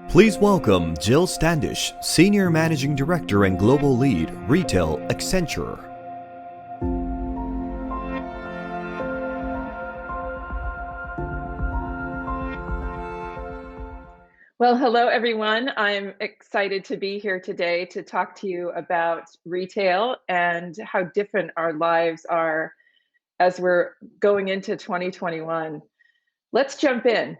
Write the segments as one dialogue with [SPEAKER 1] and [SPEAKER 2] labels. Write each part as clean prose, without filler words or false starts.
[SPEAKER 1] Please welcome Jill Standish, Senior Managing Director and Global Lead, Retail, Accenture.
[SPEAKER 2] Well, hello, everyone. I'm excited to be here today to talk to you about retail and how different our lives are as we're going into 2021. Let's jump in.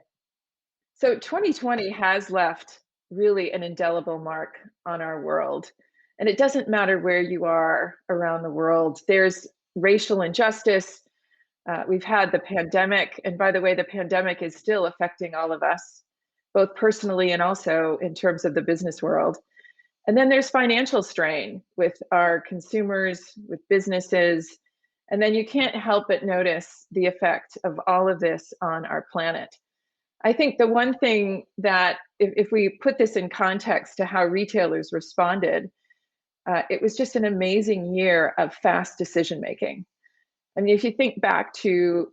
[SPEAKER 2] So 2020 has left really an indelible mark on our world. And it doesn't matter where you are around the world. There's racial injustice. We've had the pandemic. And by the way, the pandemic is still affecting all of us, both personally and also in terms of the business world. And then there's financial strain with our consumers, with businesses. And then you can't help but notice the effect of all of this on our planet. I think the one thing that, if we put this in context to how retailers responded, it was just an amazing year of fast decision making. I mean, if you think back to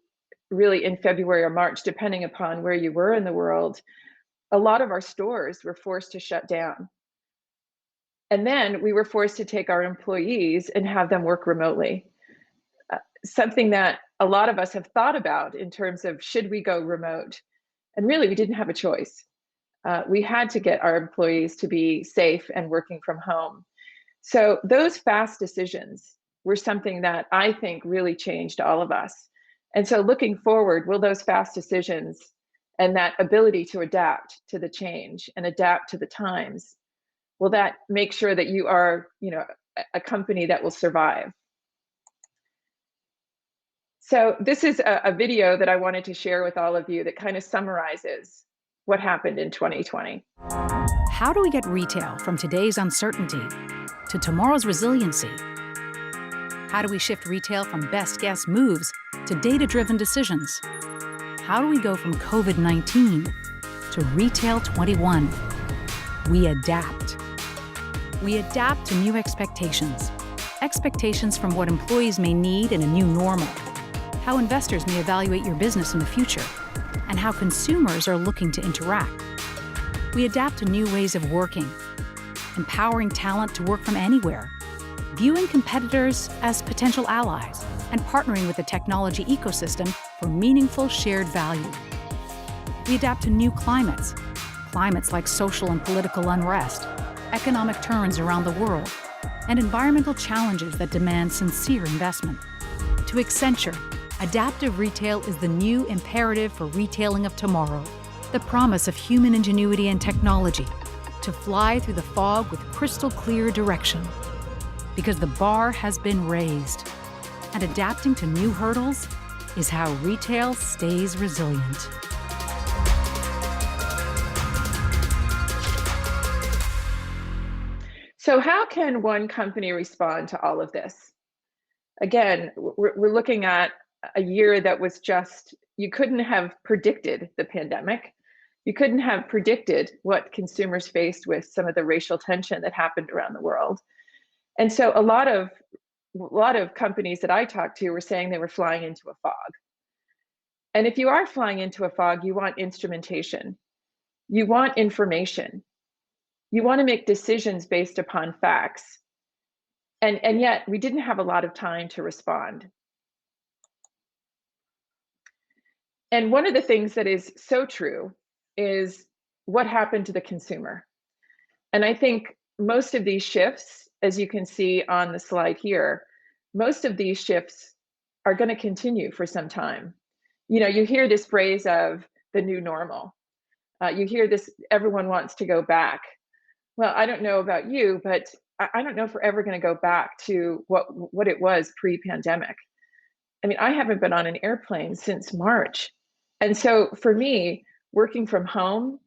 [SPEAKER 2] really in February or March, depending upon where you were in the world, a lot of our stores were forced to shut down. And then we were forced to take our employees and have them work remotely. Something that a lot of us have thought about in terms of should we go remote? And really, we didn't have a choice. We had to get our employees to be safe and working from home. So those fast decisions were something that I think really changed all of us. And so looking forward, will those fast decisions and that ability to adapt to the change and adapt to the times, will that make sure that you are, a company that will survive? So this is a video that I wanted to share with all of you that kind of summarizes what happened in 2020.
[SPEAKER 3] How do we get retail from today's uncertainty to tomorrow's resiliency? How do we shift retail from best guess moves to data-driven decisions? How do we go from COVID-19 to Retail 21? We adapt. We adapt to new expectations. Expectations from what employees may need in a new normal, how investors may evaluate your business in the future, and how consumers are looking to interact. We adapt to new ways of working, empowering talent to work from anywhere, viewing competitors as potential allies, and partnering with the technology ecosystem for meaningful shared value. We adapt to new climates like social and political unrest, economic turns around the world, and environmental challenges that demand sincere investment. To Accenture, adaptive retail is the new imperative for retailing of tomorrow, the promise of human ingenuity and technology to fly through the fog with crystal clear direction. Because the bar has been raised, and adapting to new hurdles is how retail stays resilient.
[SPEAKER 2] So how can one company respond to all of this? Again, we're looking at a year that was just, you couldn't have predicted the pandemic. You couldn't have predicted what consumers faced with some of the racial tension that happened around the world. And so a lot of companies that I talked to were saying they were flying into a fog. And if you are flying into a fog, you want instrumentation. You want information. You want to make decisions based upon facts. And yet we didn't have a lot of time to respond. And one of the things that is so true is what happened to the consumer. And I think most of these shifts, as you can see on the slide here, most of these shifts are going to continue for some time. You hear this phrase of the new normal. You hear this, everyone wants to go back. Well, I don't know about you, but I don't know if we're ever going to go back to what it was pre-pandemic. I mean, I haven't been on an airplane since March. And so for me, working from home,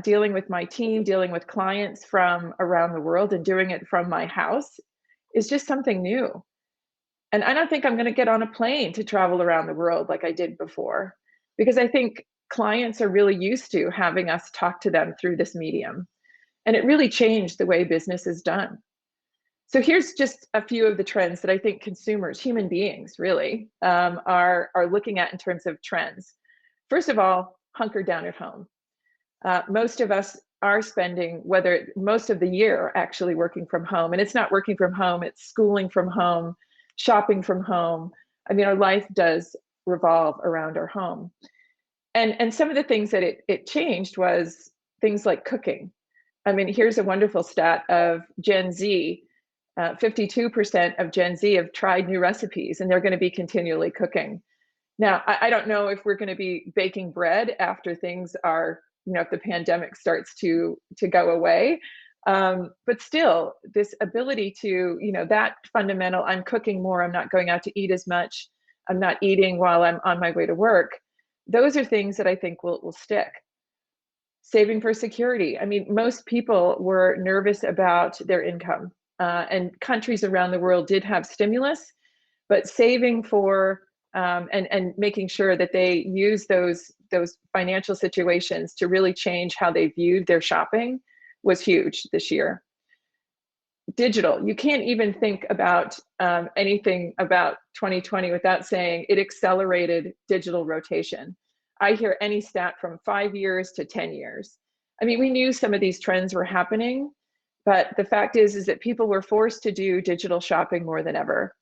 [SPEAKER 2] dealing with my team, dealing with clients from around the world and doing it from my house is just something new. And I don't think I'm going to get on a plane to travel around the world like I did before, because I think clients are really used to having us talk to them through this medium. And it really changed the way business is done. So here's just a few of the trends that I think consumers, human beings really, are looking at in terms of trends. First of all, hunker down at home. Most of us are spending, whether most of the year actually working from home, and it's not working from home, it's schooling from home, shopping from home. I mean, our life does revolve around our home. And some of the things that it changed was things like cooking. I mean, here's a wonderful stat of Gen Z. 52% of Gen Z have tried new recipes, and they're going to be continually cooking. Now, I don't know if we're going to be baking bread after things are, if the pandemic starts to go away. But still, this ability to, that fundamental, I'm cooking more, I'm not going out to eat as much, I'm not eating while I'm on my way to work. Those are things that I think will stick. Saving for security. I mean, most people were nervous about their income, and countries around the world did have stimulus, but saving for and making sure that they use those financial situations to really change how they viewed their shopping was huge this year. Digital, you can't even think about anything about 2020 without saying it accelerated digital rotation. I hear any stat from 5 years to 10 years. I mean, we knew some of these trends were happening, but the fact is that people were forced to do digital shopping more than ever.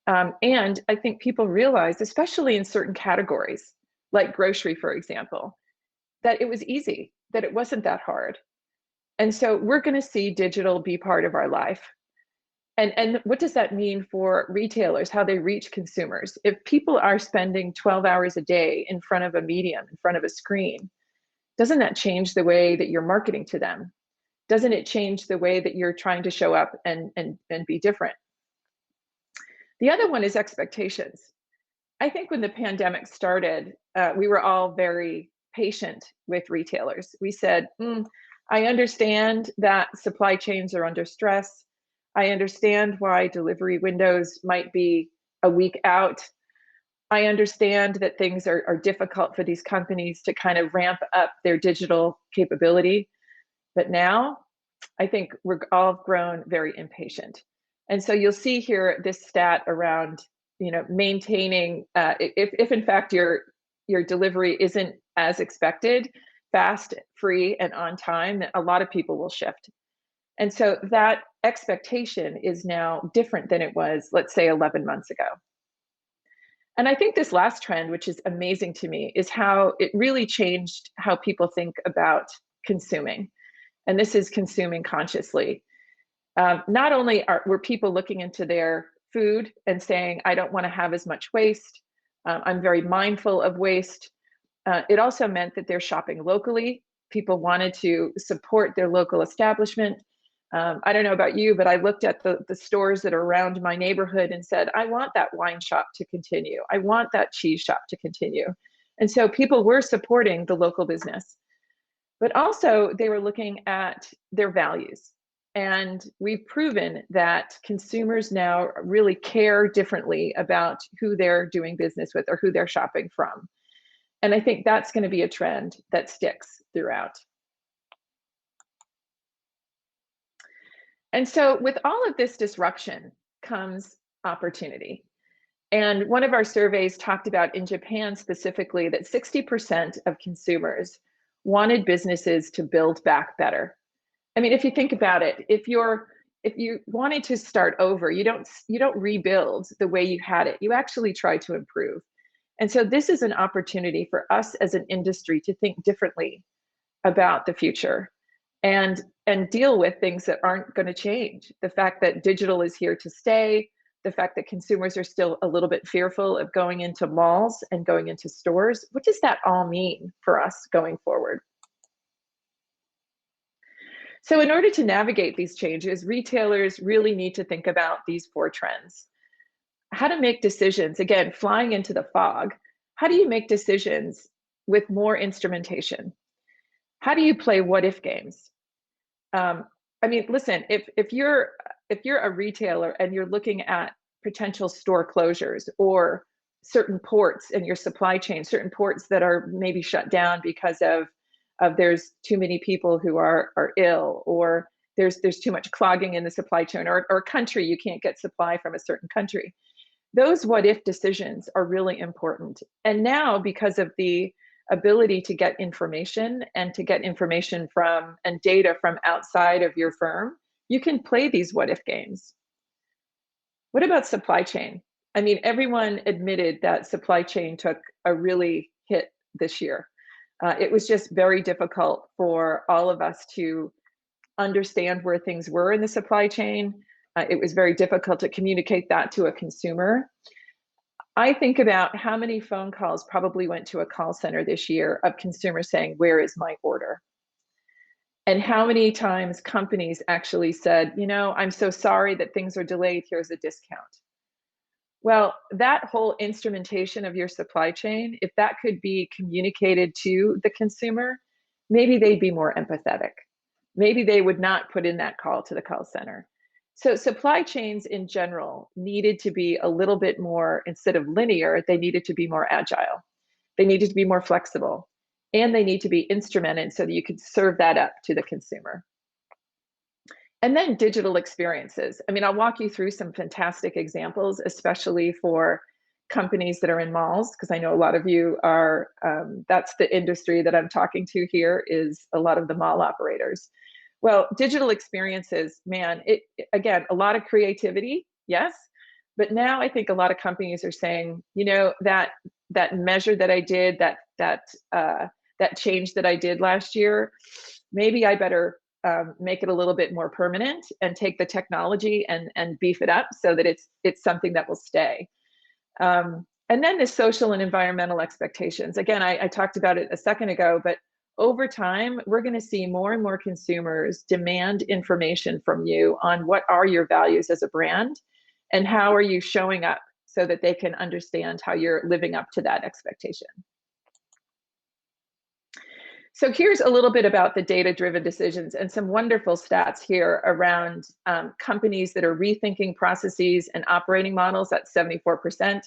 [SPEAKER 2] And I think people realized, especially in certain categories, like grocery, for example, that it was easy, that it wasn't that hard. And so we're going to see digital be part of our life. And what does that mean for retailers, how they reach consumers? If people are spending 12 hours a day in front of a medium, in front of a screen, doesn't that change the way that you're marketing to them? Doesn't it change the way that you're trying to show up and be different? The other one is expectations. I think when the pandemic started, we were all very patient with retailers. We said, I understand that supply chains are under stress. I understand why delivery windows might be a week out. I understand that things are difficult for these companies to kind of ramp up their digital capability. But now I think we're all grown very impatient. And so you'll see here this stat around, maintaining, if in fact your delivery isn't as expected, fast, free, and on time, a lot of people will shift. And so that expectation is now different than it was, let's say, 11 months ago. And I think this last trend, which is amazing to me, is how it really changed how people think about consuming. And this is consuming consciously. Not only were people looking into their food and saying, I don't want to have as much waste, I'm very mindful of waste. It also meant that they're shopping locally. People wanted to support their local establishment. I don't know about you, but I looked at the stores that are around my neighborhood and said, I want that wine shop to continue. I want that cheese shop to continue. And so people were supporting the local business. But also they were looking at their values. And we've proven that consumers now really care differently about who they're doing business with or who they're shopping from. And I think that's going to be a trend that sticks throughout. And so with all of this disruption comes opportunity. And one of our surveys talked about in Japan specifically that 60% of consumers wanted businesses to build back better. I mean, if you think about it, if you wanted to start over, you don't rebuild the way you had it. You actually try to improve. And so this is an opportunity for us as an industry to think differently about the future and deal with things that aren't going to change. The fact that digital is here to stay, the fact that consumers are still a little bit fearful of going into malls and going into stores. What does that all mean for us going forward? So in order to navigate these changes, retailers really need to think about these 4 trends. How to make decisions, again, flying into the fog. How do you make decisions with more instrumentation? How do you play what if games? I mean, listen, if you're a retailer and you're looking at potential store closures or certain ports in your supply chain, certain ports that are maybe shut down because of there's too many people who are ill, or there's too much clogging in the supply chain, or country, you can't get supply from a certain country. Those what if decisions are really important. And now, because of the ability to get information and to get information from and data from outside of your firm, you can play these what if games. What about supply chain? I mean, everyone admitted that supply chain took a really hit this year. It was just very difficult for all of us to understand where things were in the supply chain. It was very difficult to communicate that to a consumer. I think about how many phone calls probably went to a call center this year of consumers saying, "Where is my order?" And how many times companies actually said, "You know, I'm so sorry that things are delayed, here's a discount." Well, that whole instrumentation of your supply chain, if that could be communicated to the consumer, maybe they'd be more empathetic. Maybe they would not put in that call to the call center. So supply chains in general needed to be a little bit more, instead of linear, they needed to be more agile. They needed to be more flexible, and they need to be instrumented so that you could serve that up to the consumer. And then digital experiences. I mean, I'll walk you through some fantastic examples, especially for companies that are in malls, because I know a lot of you are, that's the industry that I'm talking to here, is a lot of the mall operators. Well, digital experiences, man, again, a lot of creativity, yes, but now I think a lot of companies are saying, you know, that measure that I did, that change that I did last year, maybe I better make it a little bit more permanent and take the technology and beef it up so that it's something that will stay. And then the social and environmental expectations. Again, I talked about it a second ago, but over time, we're going to see more and more consumers demand information from you on what are your values as a brand and how are you showing up so that they can understand how you're living up to that expectation. So here's a little bit about the data-driven decisions and some wonderful stats here around companies that are rethinking processes and operating models. That's 74%.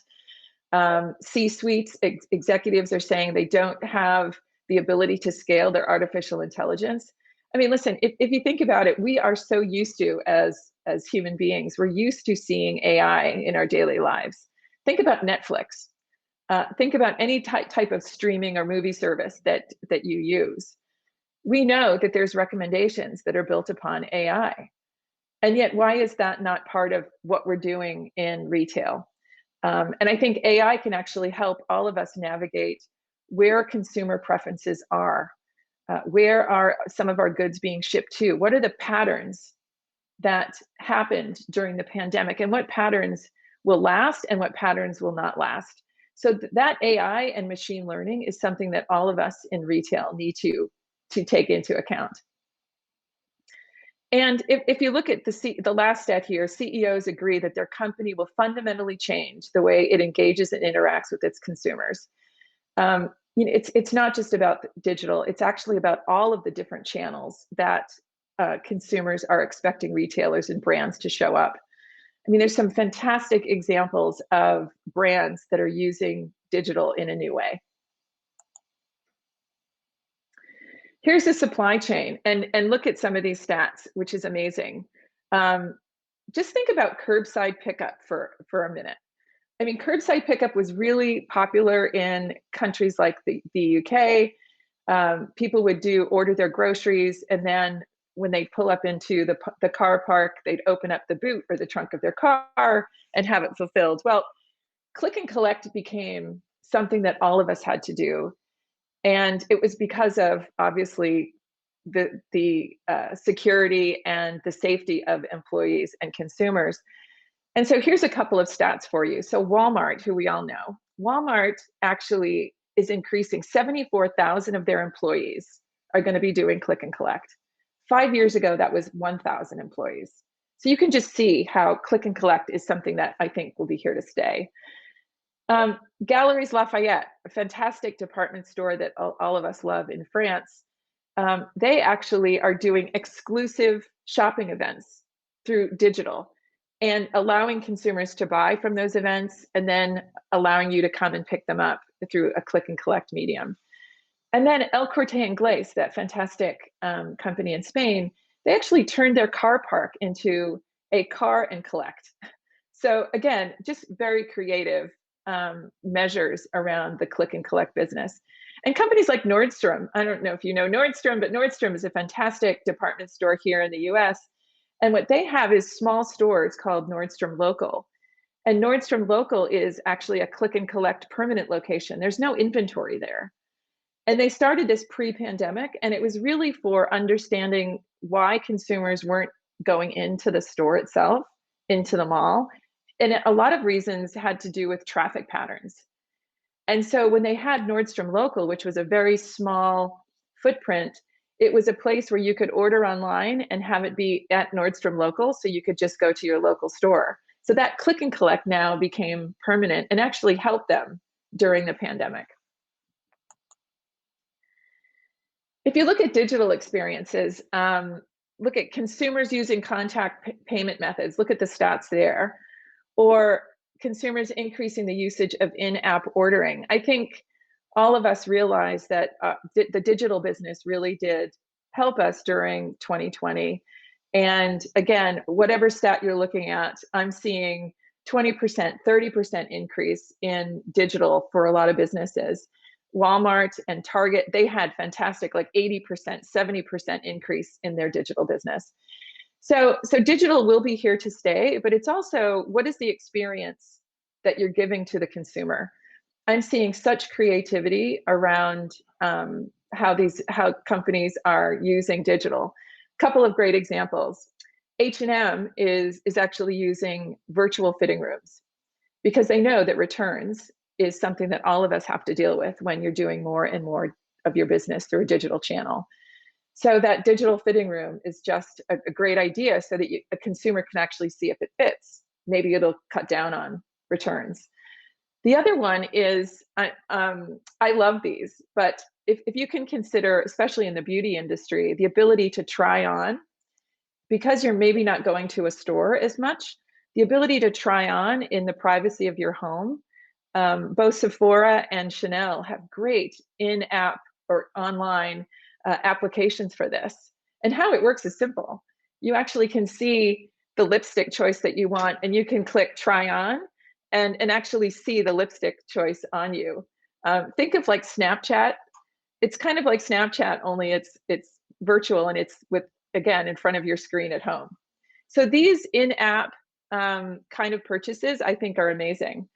[SPEAKER 2] C-suites executives are saying they don't have the ability to scale their artificial intelligence. I mean, listen, if you think about it, we are so used to, as human beings, we're used to seeing AI in our daily lives. Think about Netflix. Think about any type of streaming or movie service that you use. We know that there's recommendations that are built upon AI. And yet, why is that not part of what we're doing in retail? And I think AI can actually help all of us navigate where consumer preferences are. Where are some of our goods being shipped to? What are the patterns that happened during the pandemic, and what patterns will last and what patterns will not last? So that AI and machine learning is something that all of us in retail need to take into account. And if you look at the last stat here, CEOs agree that their company will fundamentally change the way it engages and interacts with its consumers. You know, it's not just about digital, it's actually about all of the different channels that consumers are expecting retailers and brands to show up. I mean, there's some fantastic examples of brands that are using digital in a new way. Here's the supply chain, and look at some of these stats, which is amazing. Just think about curbside pickup for a minute. I mean, curbside pickup was really popular in countries like the UK. People would order their groceries, and then when they pull up into the car park, they'd open up the boot or the trunk of their car and have it fulfilled. Well, click and collect became something that all of us had to do. And it was because of, obviously, the security and the safety of employees and consumers. And so here's a couple of stats for you. So Walmart, who we all know, Walmart actually is increasing. 74,000 of their employees are going to be doing click and collect. 5 years ago, that was 1,000 employees. So you can just see how click and collect is something that I think will be here to stay. Galeries Lafayette, a fantastic department store that all of us love in France, they actually are doing exclusive shopping events through digital and allowing consumers to buy from those events and then allowing you to come and pick them up through a click and collect medium. And then El Corte Inglés, that fantastic company in Spain, they actually turned their car park into a car and collect. So again, just very creative measures around the click and collect business. And companies like Nordstrom, I don't know if you know Nordstrom, but Nordstrom is a fantastic department store here in the US. And what they have is small stores called Nordstrom Local. And Nordstrom Local is actually a click and collect permanent location. There's no inventory there. And they started this pre-pandemic, and it was really for understanding why consumers weren't going into the store itself, into the mall. And a lot of reasons had to do with traffic patterns. And so when they had Nordstrom Local, which was a very small footprint, it was a place where you could order online and have it be at Nordstrom Local, so you could just go to your local store. So that click and collect now became permanent and actually helped them during the pandemic. If you look at digital experiences, look at consumers using contact payment methods, look at the stats there, or consumers increasing the usage of in-app ordering. I think all of us realize that the digital business really did help us during 2020. And again, whatever stat you're looking at, I'm seeing 20%, 30% increase in digital for a lot of businesses. Walmart and Target, they had fantastic, like 80%, 70% increase in their digital business. So digital will be here to stay, but it's also, what is the experience that you're giving to the consumer? I'm seeing such creativity around how companies are using digital. Couple of great examples. H&M is actually using virtual fitting rooms because they know that returns is something that all of us have to deal with when you're doing more and more of your business through a digital channel. So that digital fitting room is just a great idea so that a consumer can actually see if it fits. Maybe it'll cut down on returns. The other one is, I love these, but if you can consider, especially in the beauty industry, the ability to try on, because you're maybe not going to a store as much, the ability to try on in the privacy of your home. Both Sephora and Chanel have great in-app or online applications for this. And how it works is simple. You actually can see the lipstick choice that you want, and you can click try on and actually see the lipstick choice on you. Think of like Snapchat. It's kind of like Snapchat, only it's virtual and it's with, again, in front of your screen at home. So these in-app kind of purchases, I think, are amazing.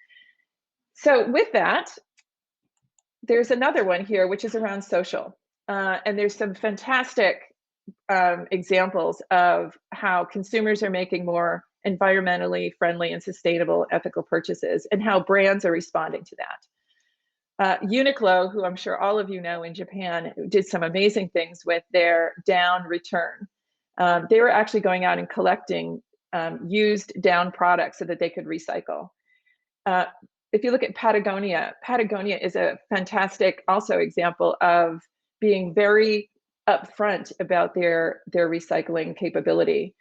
[SPEAKER 2] So with that, there's another one here, which is around social. And there's some fantastic examples of how consumers are making more environmentally friendly and sustainable ethical purchases and how brands are responding to that. Uniqlo, who I'm sure all of you know in Japan, did some amazing things with their down return. They were actually going out and collecting used down products so that they could recycle. If you look at Patagonia, Patagonia is a fantastic also example of being very upfront about their recycling capability.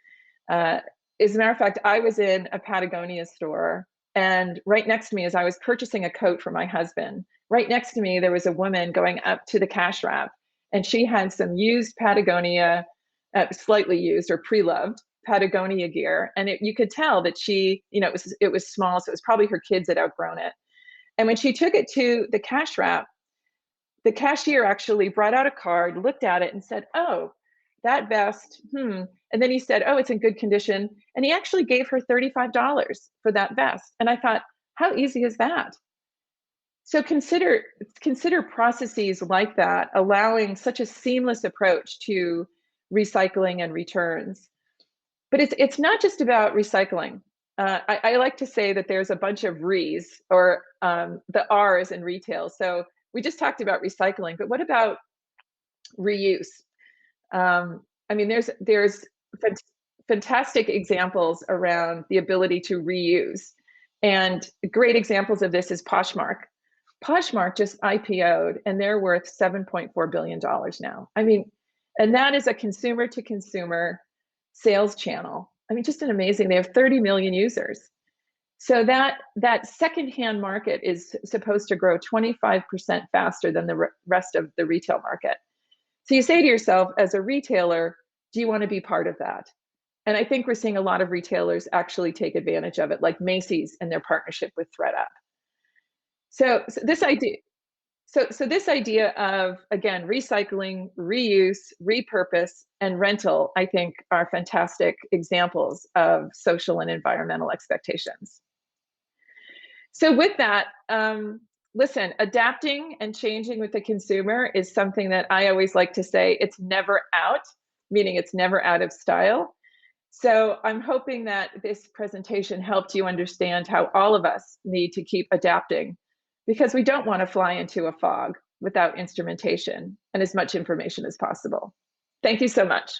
[SPEAKER 2] As a matter of fact, I was in a Patagonia store, and right next to me, as I was purchasing a coat for my husband, right next to me, there was a woman going up to the cash wrap, and she had some used Patagonia, slightly used or pre-loved Patagonia gear, and you could tell that she, it was small, so it was probably her kids had outgrown it. And when she took it to the cash wrap, the cashier actually brought out a card, looked at it, and said, "Oh, that vest, And then he said, "Oh, it's in good condition." And he actually gave her $35 for that vest. And I thought, how easy is that? So consider processes like that, allowing such a seamless approach to recycling and returns. But it's not just about recycling. I like to say that there's a bunch of re's, or the R's in retail. So we just talked about recycling, but what about reuse? I mean, there's fantastic examples around the ability to reuse. And great examples of this is Poshmark. Poshmark just IPO'd, and they're worth $7.4 billion now. I mean, and that is a consumer to consumer sales channel. I mean, just an amazing, they have 30 million users. So that secondhand market is supposed to grow 25% faster than the rest of the retail market. So you say to yourself, as a retailer, do you want to be part of that? And I think we're seeing a lot of retailers actually take advantage of it, like Macy's and their partnership with ThredUp. So this idea, So this idea of, again, recycling, reuse, repurpose, and rental, I think are fantastic examples of social and environmental expectations. So with that, listen, adapting and changing with the consumer is something that I always like to say, it's never out, meaning it's never out of style. So I'm hoping that this presentation helped you understand how all of us need to keep adapting, because we don't want to fly into a fog without instrumentation and as much information as possible. Thank you so much.